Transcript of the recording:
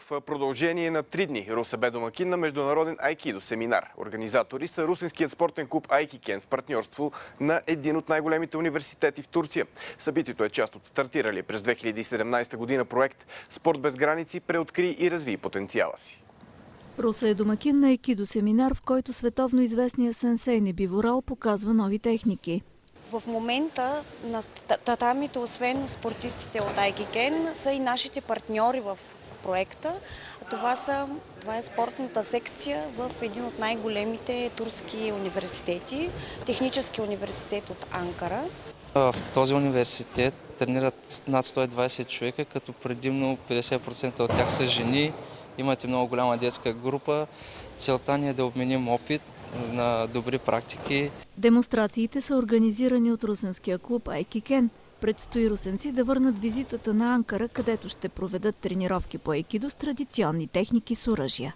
в продължение на 3 дни. Русе бе домакин на международен айкидо семинар. Организатори са Русенският спортен клуб Айкикен в партньорство на един от най-големите университети в Турция. Събитието е част от стартирали през 2017 година проект "Спорт без граници" преоткри и разви потенциала си. Русе е домакин на айкидо семинар, в който световно известният сенсей Небиворал показва нови техники. В момента на татамите, освен спортистите от Айкикен, са и нашите партньори в проекта. Това е спортната секция в един от най-големите турски университети, технически университет от Анкара. В този университет тренират над 120 човека, като предимно 50% от тях са жени. Имате много голяма детска група. Целта ни е да обменим опит на добри практики. Демонстрациите са организирани от русенския клуб Айкикен. Предстои русенци да върнат визитата на Анкара, където ще проведат тренировки по айкидо с традиционни техники с оръжия.